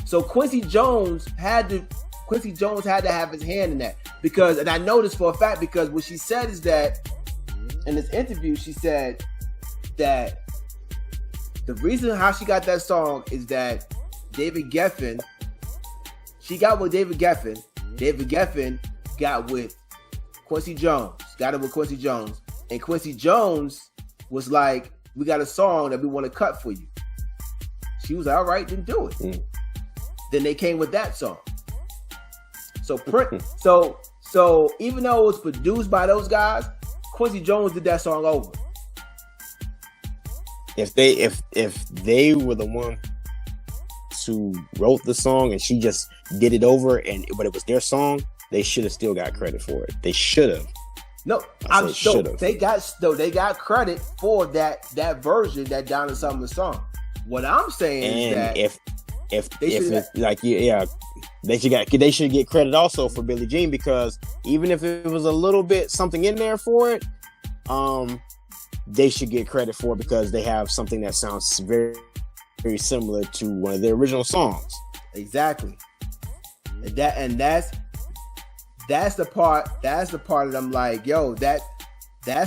So Quincy Jones had to have his hand in that because, and I know this for a fact because what she said is that in this interview she said that the reason how she got that song is that she got with David Geffen. David Geffen got with Quincy Jones. Got it with Quincy Jones. And Quincy Jones was like, we got a song that we want to cut for you. She was like, all right, then do it. Then they came with that song. So so even though it was produced by those guys, Quincy Jones did that song over. If they were the one who wrote the song and she just did it over, but it was their song, they should have still got credit for it. They should have. No, they got credit for that version, that Donna Summer song. What I'm saying is that they should get credit also for Billie Jean, because even if it was a little bit something in there for it, they should get credit for it because they have something that sounds very, very similar to one of their original songs. Exactly. And that's the part that I'm like, yo, that's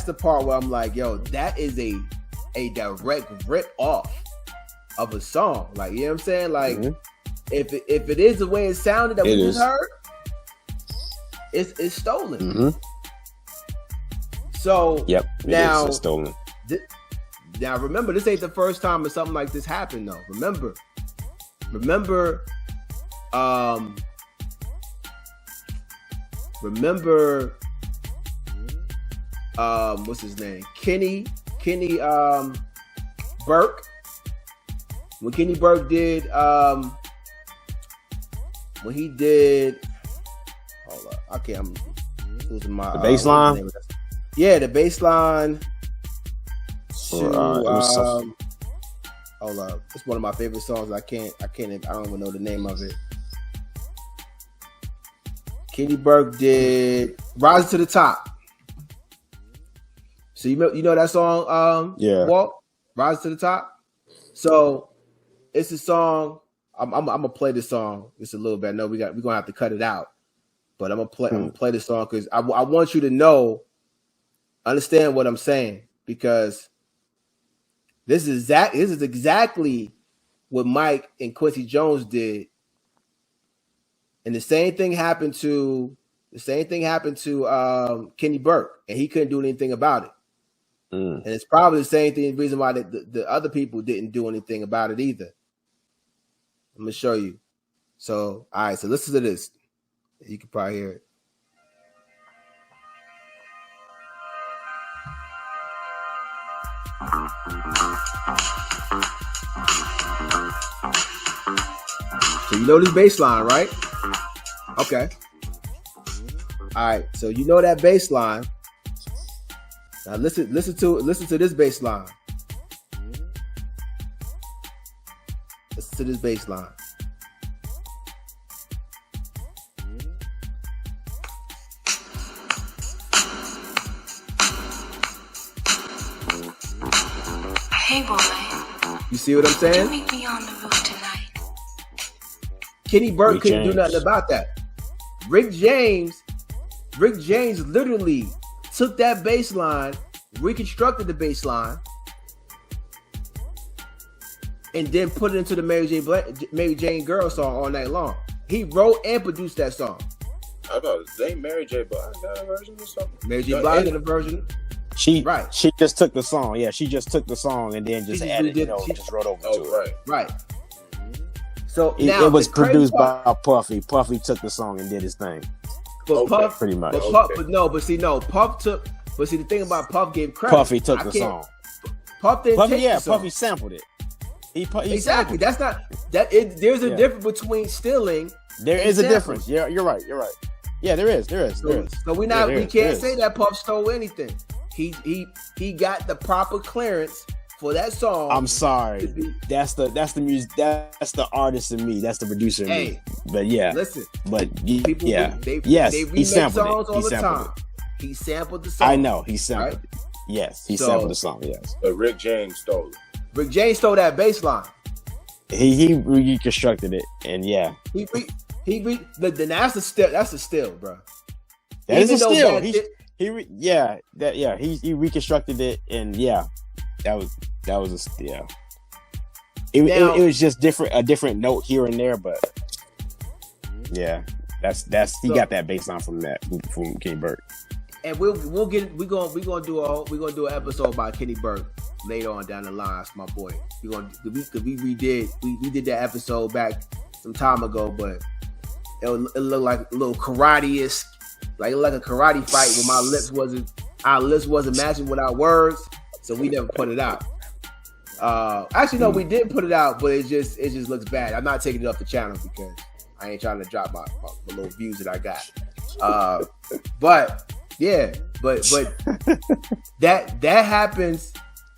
the part where I'm like, yo, that is a direct rip off of a song. Like, you know what I'm saying? Like, if it is the way it sounded that we just heard, it's stolen. Mm-hmm. So now it's stolen. Now remember, this ain't the first time that something like this happened, though. Remember, what's his name? Kenny Burke. When Kenny Burke did, when he did, hold up, I'm losing my the bass line. Yeah, the bass line. Hold up, it's one of my favorite songs. I don't even know the name of it. Kenny Burke did "Rise to the Top." So you know that song, yeah, Walt, "Rise to the Top." So it's a song. I'm gonna play this song just a little bit. I know we're gonna have to cut it out, but I'm gonna play this song because I want you to understand what I'm saying, because this is exactly what Mike and Quincy Jones did, and the same thing happened to Kenny Burke, and he couldn't do anything about it. And it's probably the same reason why the other people didn't do anything about it either. I'm gonna show you. So, all right. So listen to this. You can probably hear it. So you know this bass line, right? Okay. All right. So you know that bass line. Now listen to this bass line. Listen to this bass line. Hey boy. You see what I'm saying? You meet me on the roof tonight. Kenny Burke couldn't do nothing about that. Rick James literally took that bass line, reconstructed the bass line, and then put it into the Mary Jane Girl song All Night Long. He wrote and produced that song. I thought they Mary J. Blige got a version or something. Mary J. Blige got a version. She just took the song. Yeah, she just took the song and then just added, just wrote over to it. Right. So it was produced by Puffy. Puffy took the song and did his thing. But Puff, pretty much. Puff took. But see, the thing about Puff gave credit. Puffy took the song. Puff didn't take the song. Puffy sampled it. He exactly. That's not that. There's a difference between stealing. There is a difference. Yeah, you're right. Yeah, there is. So we can't say that Puff stole anything. He got the proper clearance for that song. I'm sorry. That's the music. That's the artist in me. That's the producer in me. But yeah, listen. But people, yeah, they he sampled songs it. all the time. He sampled the song. I know he sampled it. Yes, he sampled the song. Yes, but Rick James stole it. Rick James stole that bass line. He reconstructed it, and yeah, that's a steal, bro. That is a steal. He reconstructed it, and yeah, that was a steal. It was just a different note here and there, but yeah, he got that bass line from Kenny Burke. And we're gonna do an episode about Kenny Burke later on down the line. That's my boy. We did that episode back some time ago, but it looked like a little karate-esque. Like a karate fight where our lips wasn't matching with our words, so we never put it out. Actually, no, we did put it out, but it just looks bad. I'm not taking it off the channel because I ain't trying to drop my little views that I got. But that happens.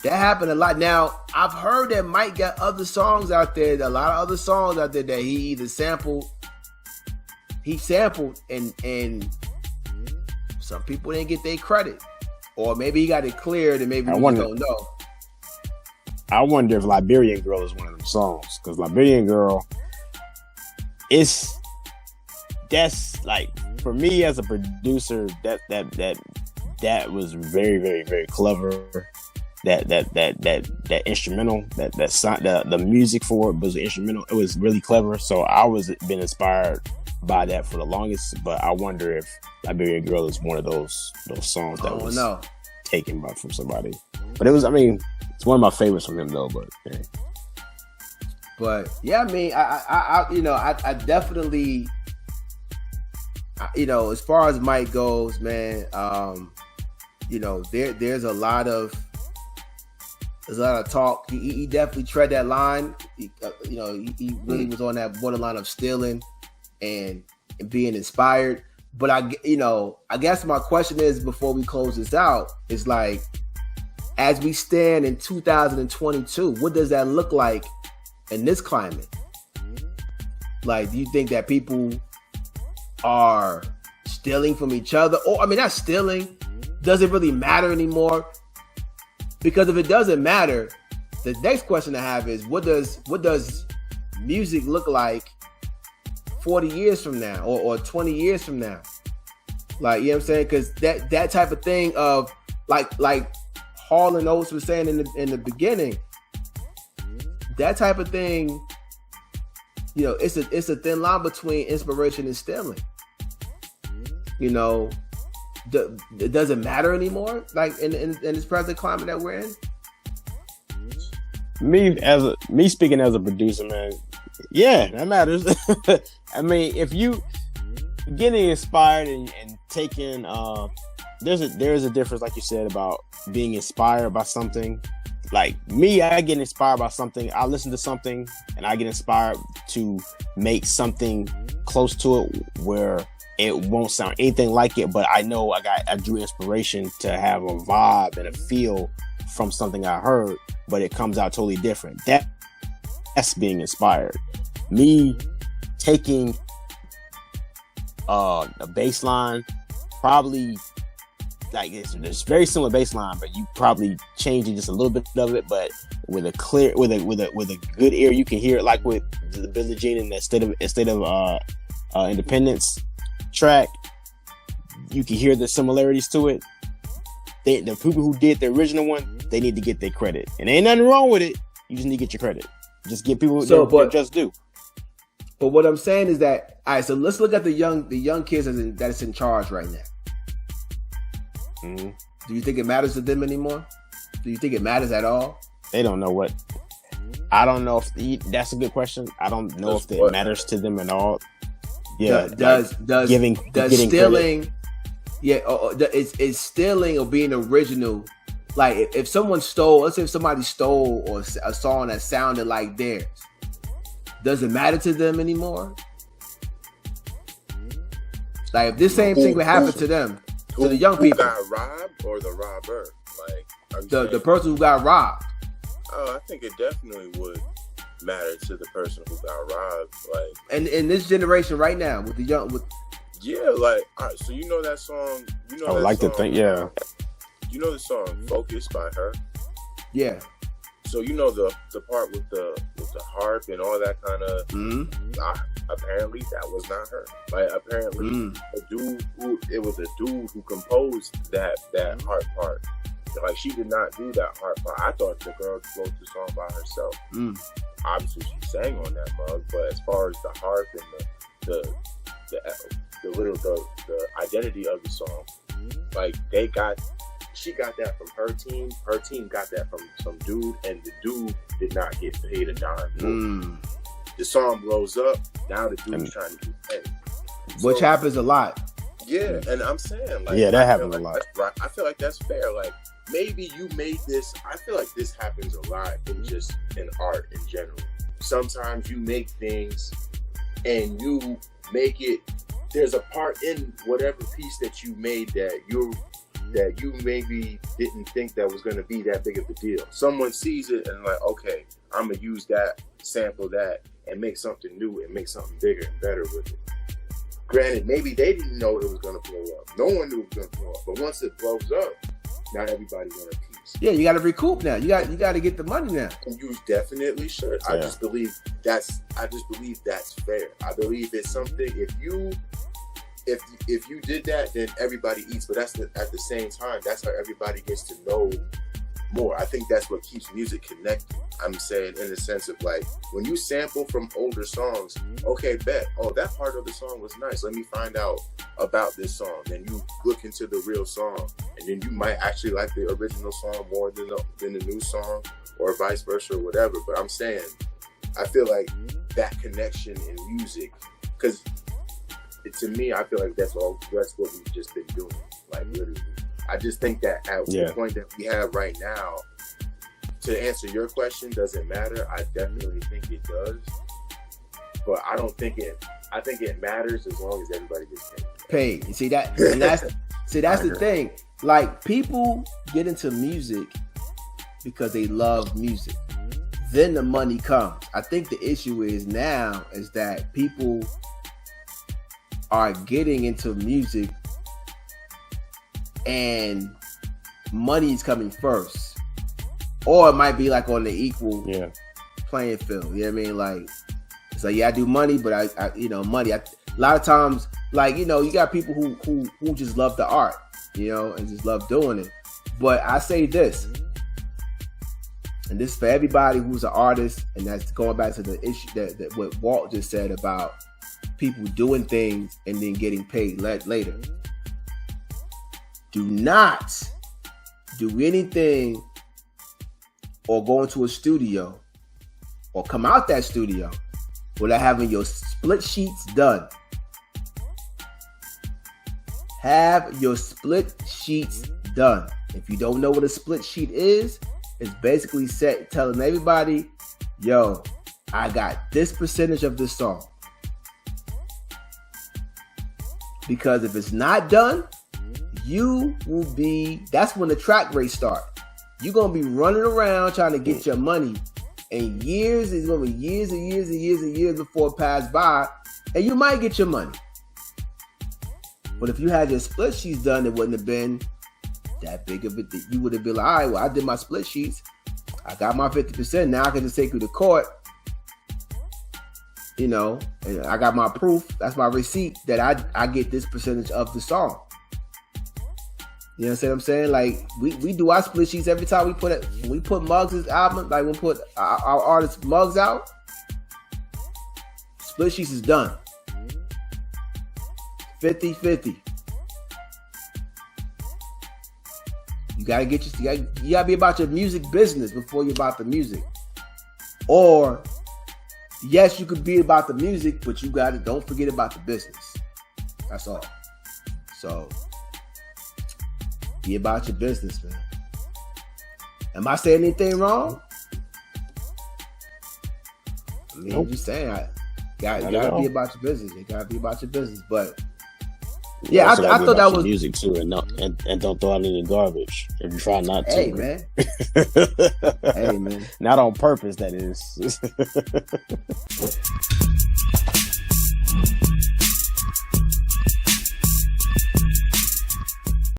That happened a lot. Now I've heard that Mike got other songs out there, a lot of other songs out there that he either sampled and some people didn't get their credit, or maybe he got it cleared and maybe we don't know. I wonder if Liberian Girl is one of them songs, because Liberian Girl that's like, for me as a producer, that was very, very, very clever. That instrumental, that sound, the music for it was instrumental. It was really clever. So I was been inspired by that for the longest. But I wonder if Liberian Girl is one of those songs that was taken from somebody. But it was, it's one of my favorites from him though. But yeah. But yeah, I definitely, as far as Mike goes, man, there's a lot of talk. He definitely tread that line. He really was on that borderline of stealing and being inspired. But I guess my question is, before we close this out, is like, as we stand in 2022, what does that look like in this climate? Like, do you think that people are stealing from each other? Or, not stealing. Does it really matter anymore? Because if it doesn't matter, the next question I have is what does music look like 40 years from now or 20 years from now? Like, you know what I'm saying? Because that type of thing of like Hall and Oates was saying in the beginning, that type of thing, you know, it's a thin line between inspiration and stealing. You know, does it matter anymore? Like in this present climate that we're in? Me speaking as a producer, man, yeah, that matters. I mean, if you getting inspired and taking there's a difference, like you said, about being inspired by something. Like me, I get inspired by something. I listen to something and I get inspired to make something close to it where it won't sound anything like it, but I know I drew inspiration to have a vibe and a feel from something I heard, but it comes out totally different. That's being inspired. Me taking a bass line, probably like it's very similar bass line, but you probably changing just a little bit of it, but with a good ear, you can hear it, like with the Billie Jean and instead of Independence track, you can hear the similarities to it. The people who did the original one, they need to get their credit, and ain't nothing wrong with it. You just need to get your credit. Just give people their just due. But what I'm saying is that, all right, so let's look at the young kids that's in charge right now. Mm-hmm. Do you think it matters to them anymore? Do you think it matters at all? They don't know what. I don't know if that's a good question. I don't know if it matters to them at all. Yeah, does stealing? Credit. Yeah, is stealing or being original? Like if someone stole, let's say if somebody stole or a song that sounded like theirs, does it matter to them anymore? Like if this same thing would happen to them, to the young people, got robbed or the robber, like the person who got robbed. Oh, I think it definitely would matter to the person who got robbed. Like, and in this generation right now, with the young, yeah, like, all right, so you know that song. You know, I would like to think, yeah. You know the song "Focus" by her. Yeah. So you know the part with the harp and all that kind of. Apparently that was not her. Like apparently it was a dude who composed that harp part. Like she did not do that harp part. I thought the girl wrote the song by herself. Obviously she sang on that mug, but as far as the harp and the identity of the song, like she got that from her team. Her team got that from some dude, and the dude did not get paid a dime. The song blows up. Now the dude's trying to get paid, which happens a lot. Yeah, and I'm saying, like, yeah, that happens a lot. Right. I feel like that's fair. Like, maybe you made this. I feel like this happens a lot in art in general. Sometimes you make things and you make it. There's a part in whatever piece that you made that you maybe didn't think that was going to be that big of a deal. Someone sees it and like, okay, I'm gonna use that, sample that, and make something new and make something bigger and better with it. Granted, maybe they didn't know it was going to blow up. No one knew it was going to blow up. But once it blows up, now everybody want a piece. Yeah, you got to recoup now. You got to get the money now. You definitely should. Yeah. I just believe that's fair. I believe it's something. If you did that, then everybody eats. But at the same time, that's how everybody gets to know more. I think that's what keeps music connected. I'm saying in the sense of like when you sample from older songs, okay, bet. Oh, that part of the song was nice. Let me find out about this song. Then you look into the real song, and then you might actually like the original song more than the new song, or vice versa, or whatever. But I'm saying, I feel like that connection in music, because to me, I feel like that's what we've just been doing, like literally. I just think that at the point that we have right now, to answer your question, does it matter? I definitely think it does. But I don't think I think it matters as long as everybody gets paid. You see that? And that's the thing. Like, people get into music because they love music. Then the money comes. I think the issue is that people are getting into music and money is coming first. or it might be like on the equal Yeah. playing field. You know what I mean? Like, it's like, yeah, I do money, but I money. A lot of times, like, you got people who just love the art, and just love doing it. But I say this, and this is for everybody who's an artist, and that's going back to the issue that what Walt just said about people doing things and then getting paid later. Do not do anything or go into a studio or come out that studio without having your split sheets done. Have your split sheets done. If you don't know what a split sheet is, it's basically telling everybody, yo, I got this percentage of this song. Because if it's not done, that's when the track race starts. You're going to be running around trying to get your money. And it's going to be years and years and years and years before it passes by. And you might get your money. But if you had your split sheets done, it wouldn't have been that big of it. You would have been like, all right, well, I did my split sheets. I got my 50%. Now I can just take you to court. And I got my proof. That's my receipt that I get this percentage of the song. You know what I'm saying? Like, we do our split sheets every time we put Muggs' album, like we put our artists' Muggs out. Split sheets is done. 50-50. You gotta you gotta be about your music business before you're about the music. Or, yes, you could be about the music, but don't forget about the business. That's all. So, be about your business, man. Am I saying anything wrong? I mean, I'm just saying, you gotta be about your business. You gotta be about your business. But yeah, I thought that was music too, and don't throw out any garbage. If you try not to, hey man, hey man, not on purpose. That is.